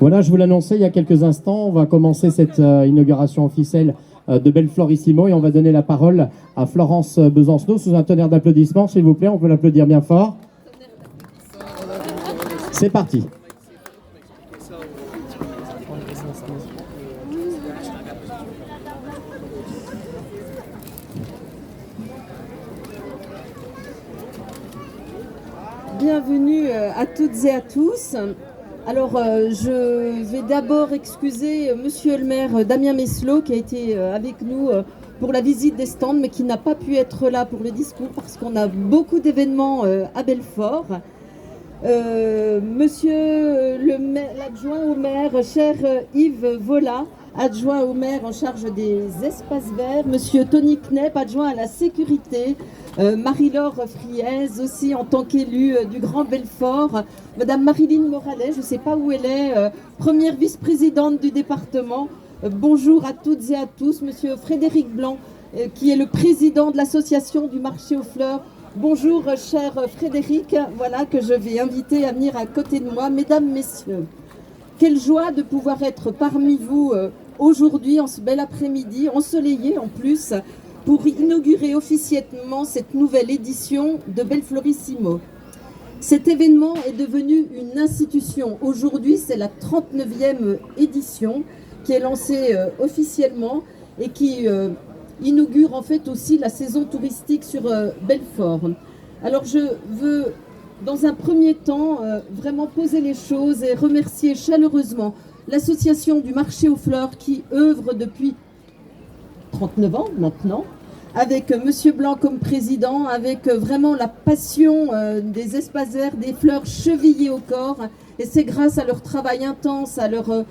Voilà, je vous l'annonçais il y a quelques instants, on va commencer cette inauguration officielle de Belflorissimo et on va donner la parole à Florence Besancenot sous un tonnerre d'applaudissements, s'il vous plaît, on peut l'applaudir bien fort. C'est parti. Bienvenue à toutes et à tous. Alors, je vais d'abord excuser Monsieur le maire Damien Meslot qui a été avec nous pour la visite des stands, mais qui n'a pas pu être là pour le discours parce qu'on a beaucoup d'événements à Belfort. Monsieur l'adjoint au maire, cher Yves Vola, adjoint au maire en charge des espaces verts, Monsieur Tony Knepp, adjoint à la sécurité, Marie-Laure Friez aussi en tant qu'élue du Grand Belfort, Madame Marilyn Morales, je ne sais pas où elle est, première vice-présidente du département. Bonjour à toutes et à tous, Monsieur Frédéric Blanc, qui est le président de l'association du marché aux fleurs. Bonjour cher Frédéric, voilà que je vais inviter à venir à côté de moi. Mesdames, messieurs, quelle joie de pouvoir être parmi vous aujourd'hui en ce bel après-midi, ensoleillé en plus, pour inaugurer officiellement cette nouvelle édition de Belflorissimo. Cet événement est devenu une institution. Aujourd'hui, c'est la 39e édition qui est lancée officiellement et qui inaugure en fait aussi la saison touristique sur Belfort. Alors je veux dans un premier temps vraiment poser les choses et remercier chaleureusement l'association du marché aux fleurs qui œuvre depuis 39 ans maintenant, avec Monsieur Blanc comme président, avec vraiment la passion des espaces verts, des fleurs chevillées au corps. Et c'est grâce à leur travail intense, à leur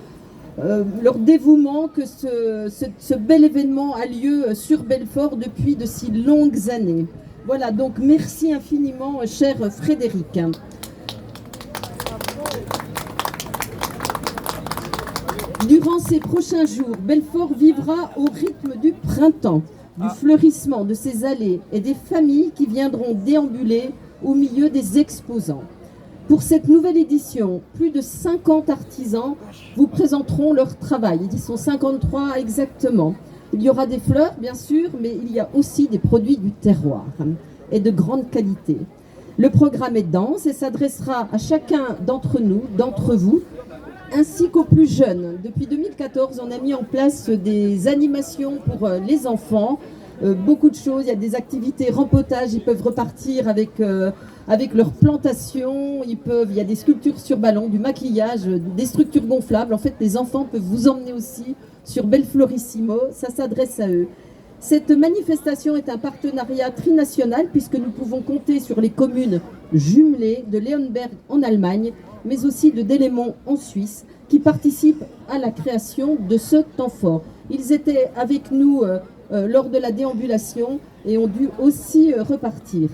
dévouement que ce bel événement a lieu sur Belfort depuis de si longues années. Voilà, donc merci infiniment, cher Frédéric. Durant ces prochains jours, Belfort vivra au rythme du printemps, du fleurissement de ses allées et des familles qui viendront déambuler au milieu des exposants. Pour cette nouvelle édition, plus de 50 artisans vous présenteront leur travail. Ils sont 53 exactement. Il y aura des fleurs, bien sûr, mais il y a aussi des produits du terroir et de grande qualité. Le programme est dense et s'adressera à chacun d'entre nous, d'entre vous, ainsi qu'aux plus jeunes. Depuis 2014, on a mis en place des animations pour les enfants, beaucoup de choses. Il y a des activités rempotage, ils peuvent repartir avec leur plantation, il y a des sculptures sur ballon, du maquillage, des structures gonflables. En fait, les enfants peuvent vous emmener aussi sur Belflorissimo, ça s'adresse à eux. Cette manifestation est un partenariat trinational puisque nous pouvons compter sur les communes jumelées de Leonberg en Allemagne, mais aussi de Delémont en Suisse, qui participent à la création de ce temps fort. Ils étaient avec nous lors de la déambulation et ont dû aussi repartir.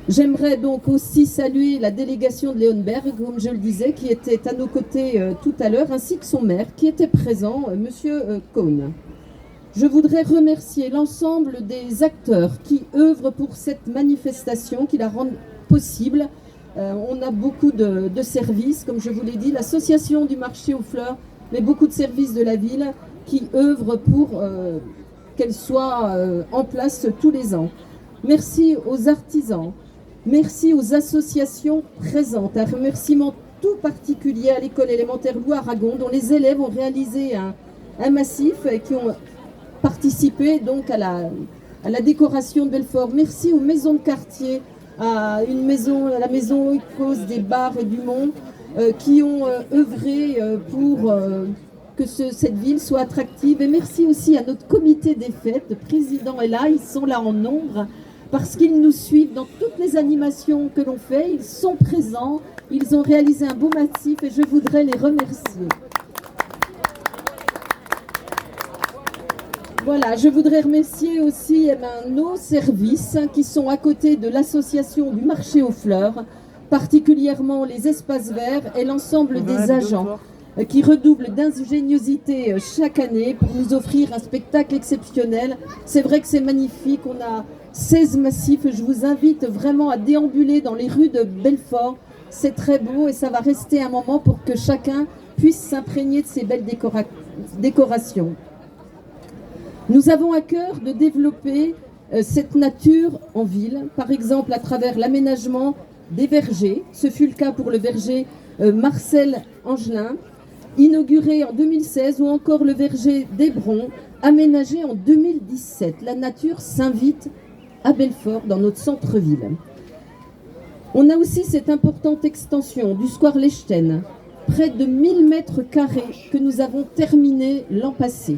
J'aimerais donc aussi saluer la délégation de Leonberg, comme je le disais, qui était à nos côtés tout à l'heure, ainsi que son maire, qui était présent, Monsieur Cohn. Je voudrais remercier l'ensemble des acteurs qui œuvrent pour cette manifestation, qui la rendent possible. On a beaucoup de services, comme je vous l'ai dit, l'association du marché aux fleurs, mais beaucoup de services de la ville qui œuvrent pour qu'elle soit en place tous les ans. Merci aux artisans, merci aux associations présentes. Un remerciement tout particulier à l'école élémentaire Louis-Aragon, dont les élèves ont réalisé un massif et qui ont participé donc à la décoration de Belfort. Merci aux maisons de quartier, à la maison Oikos des Bars et du Mont, qui ont œuvré pour que cette ville soit attractive. Et merci aussi à notre comité des fêtes. Le président est là, ils sont là en nombre, parce qu'ils nous suivent dans toutes les animations que l'on fait. Ils sont présents, ils ont réalisé un beau massif et je voudrais les remercier. Voilà, je voudrais remercier aussi nos services qui sont à côté de l'association du marché aux fleurs, particulièrement les espaces verts et l'ensemble des agents qui redoublent d'ingéniosité chaque année pour nous offrir un spectacle exceptionnel. C'est vrai que c'est magnifique, on a 16 massifs. Je vous invite vraiment à déambuler dans les rues de Belfort c'est très beau et ça va rester un moment pour que chacun puisse s'imprégner de ces belles décorations. Nous avons à cœur de développer cette nature en ville, par exemple à travers l'aménagement des vergers. Ce fut le cas pour le verger Marcel Angelin, inauguré en 2016, ou encore le verger d'Hébron, aménagé en 2017. La nature s'invite à Belfort, dans notre centre-ville. On a aussi cette importante extension du square Lechten, près de 1000 mètres carrés que nous avons terminé l'an passé.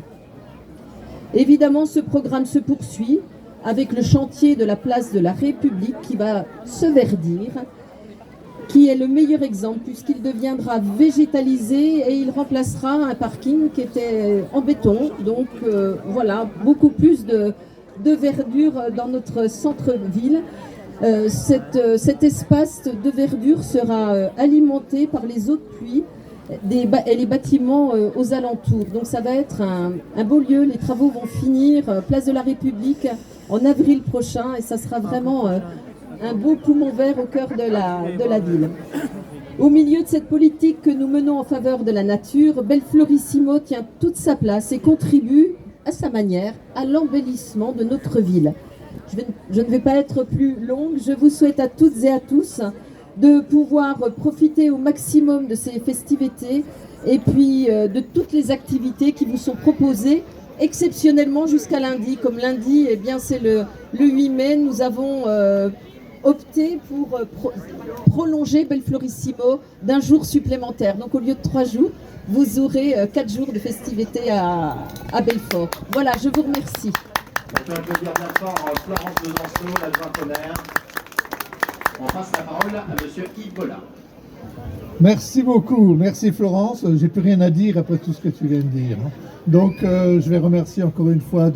Évidemment, ce programme se poursuit avec le chantier de la place de la République qui va se verdir, qui est le meilleur exemple puisqu'il deviendra végétalisé et il remplacera un parking qui était en béton. Donc voilà, beaucoup plus de verdure dans notre centre-ville. Cet espace de verdure sera alimenté par les eaux de pluie et les bâtiments aux alentours. Donc ça va être un beau lieu. Les travaux vont finir place de la République en avril prochain et ça sera vraiment un beau poumon vert au cœur de la ville. Au milieu de cette politique que nous menons en faveur de la nature, Belflorissimo tient toute sa place et contribue à sa manière à l'embellissement de notre ville. Je ne vais pas être plus longue, je vous souhaite à toutes et à tous de pouvoir profiter au maximum de ces festivités et puis de toutes les activités qui vous sont proposées exceptionnellement jusqu'à lundi. Comme lundi, eh bien, c'est le 8 mai, nous avons opté pour prolonger Belflorissimo d'un jour supplémentaire. Donc au lieu de 3 jours, vous aurez 4 jours de festivités à Belfort. Voilà, je vous remercie. On peut applaudir bien fort Florence Besancenot, l'adjointe au maire. On passe la parole à monsieur Yves Bollard. Merci beaucoup, merci Florence. J'ai plus rien à dire après tout ce que tu viens de dire. Donc je vais remercier encore une fois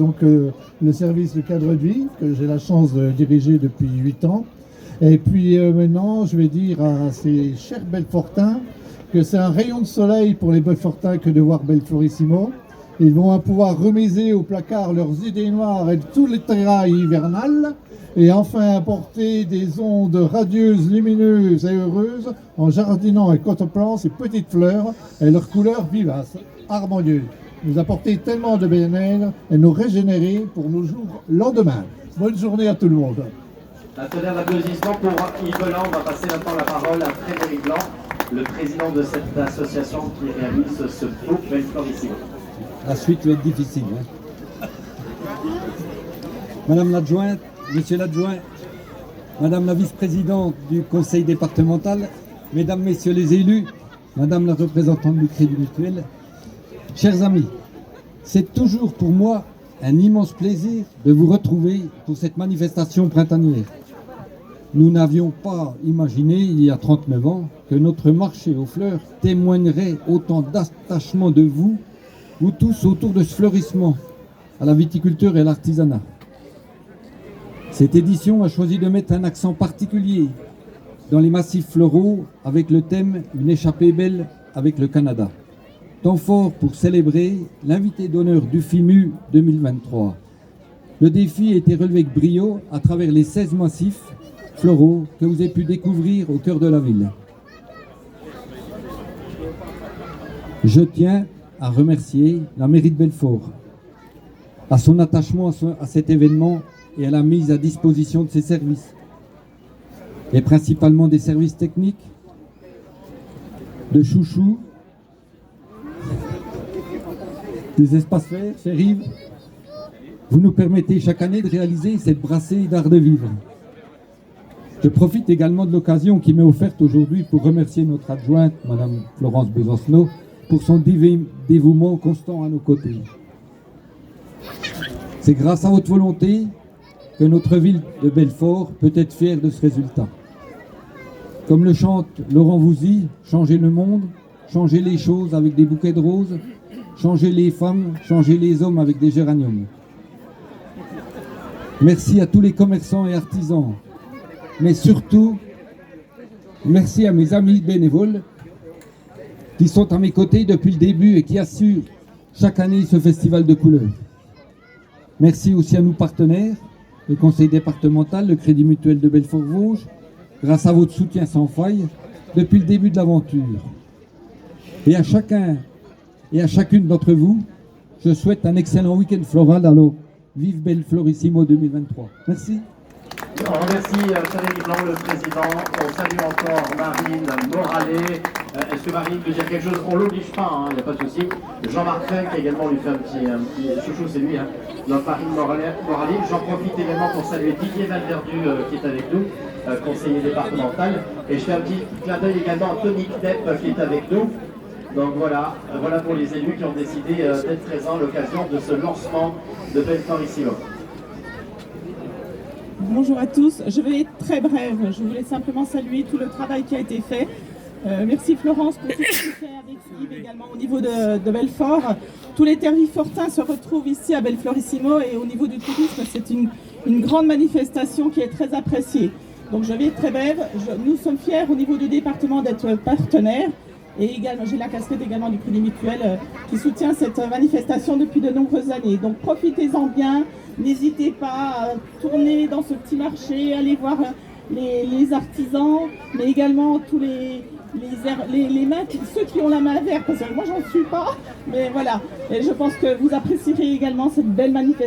le service de cadre de vie que j'ai la chance de diriger depuis 8 ans. Et puis maintenant je vais dire à ces chers Belfortins que c'est un rayon de soleil pour les Belfortins que de voir Belflorissimo. Ils vont pouvoir remiser au placard leurs idées noires et tous les terrails hivernales et enfin apporter des ondes radieuses, lumineuses et heureuses en jardinant et contemplant ces petites fleurs et leurs couleurs vivaces, harmonieuses. Nous apporter tellement de bien-être et nous régénérer pour nos jours lendemain. Bonne journée à tout le monde. Un tonnerre d'applaudissements pour Yves Bollard. On va passer maintenant la parole à Frédéric Blanc, le président de cette association qui réalise ce beau Belflorissimo. La suite va être difficile. Madame l'adjointe, monsieur l'adjoint, madame la vice-présidente du conseil départemental, mesdames, messieurs les élus, madame la représentante du Crédit Mutuel, chers amis, c'est toujours pour moi un immense plaisir de vous retrouver pour cette manifestation printanière. Nous n'avions pas imaginé, il y a 39 ans, que notre marché aux fleurs témoignerait autant d'attachement de vous tous autour de ce fleurissement à la viticulture et à l'artisanat. Cette édition a choisi de mettre un accent particulier dans les massifs floraux avec le thème « Une échappée belle avec le Canada ». Temps fort pour célébrer l'invité d'honneur du FIMU 2023. Le défi a été relevé avec brio à travers les 16 massifs floraux que vous avez pu découvrir au cœur de la ville. Je tiens à remercier la mairie de Belfort, à son attachement à cet événement et à la mise à disposition de ses services, et principalement des services techniques, de chouchous, des espaces verts, chez Yves. Vous nous permettez chaque année de réaliser cette brassée d'art de vivre. Je profite également de l'occasion qui m'est offerte aujourd'hui pour remercier notre adjointe, Madame Florence Besancenot, pour son dévouement constant à nos côtés. C'est grâce à votre volonté que notre ville de Belfort peut être fière de ce résultat. Comme le chante Laurent Vousy, changer le monde, changer les choses avec des bouquets de roses, changer les femmes, changer les hommes avec des géraniums. Merci à tous les commerçants et artisans, mais surtout, merci à mes amis bénévoles qui sont à mes côtés depuis le début et qui assurent chaque année ce festival de couleurs. Merci aussi à nos partenaires, le conseil départemental, le Crédit Mutuel de Belfort-Vosges. Grâce à votre soutien sans faille, depuis le début de l'aventure. Et à chacun et à chacune d'entre vous, je souhaite un excellent week-end floral. Alors, vive Belflorissimo 2023. Merci. On remercie Frédéric Blanc, le président. On salue encore Marine Moralet. Est-ce que Marine veut dire quelque chose? On ne l'oblige pas, il n'y a pas de souci. Jean-Marc Funk également lui fait un petit chouchou, c'est lui. Donc Marine Moralet. J'en profite également pour saluer Didier Valverdu qui est avec nous, conseiller départemental. Et je fais un petit clin d'œil également à Tony Knepp qui est avec nous. Donc voilà pour les élus qui ont décidé d'être présents à l'occasion de ce lancement de Belflorissimo. Bonjour à tous, je vais être très brève. Je voulais simplement saluer tout le travail qui a été fait. Merci Florence pour tout ce que tu fais avec Yves également au niveau de Belfort. Tous les terrifortains se retrouvent ici à Belflorissimo et au niveau du tourisme, c'est une grande manifestation qui est très appréciée. Donc je vais être très brève. Nous sommes fiers au niveau du département d'être partenaires. Et également, j'ai la casquette également du Crédit Mutuel qui soutient cette manifestation depuis de nombreuses années. Donc profitez-en bien, n'hésitez pas à tourner dans ce petit marché, allez voir les artisans, mais également tous les mains, ceux qui ont la main verte, parce que moi j'en suis pas, mais voilà. Et je pense que vous apprécierez également cette belle manifestation.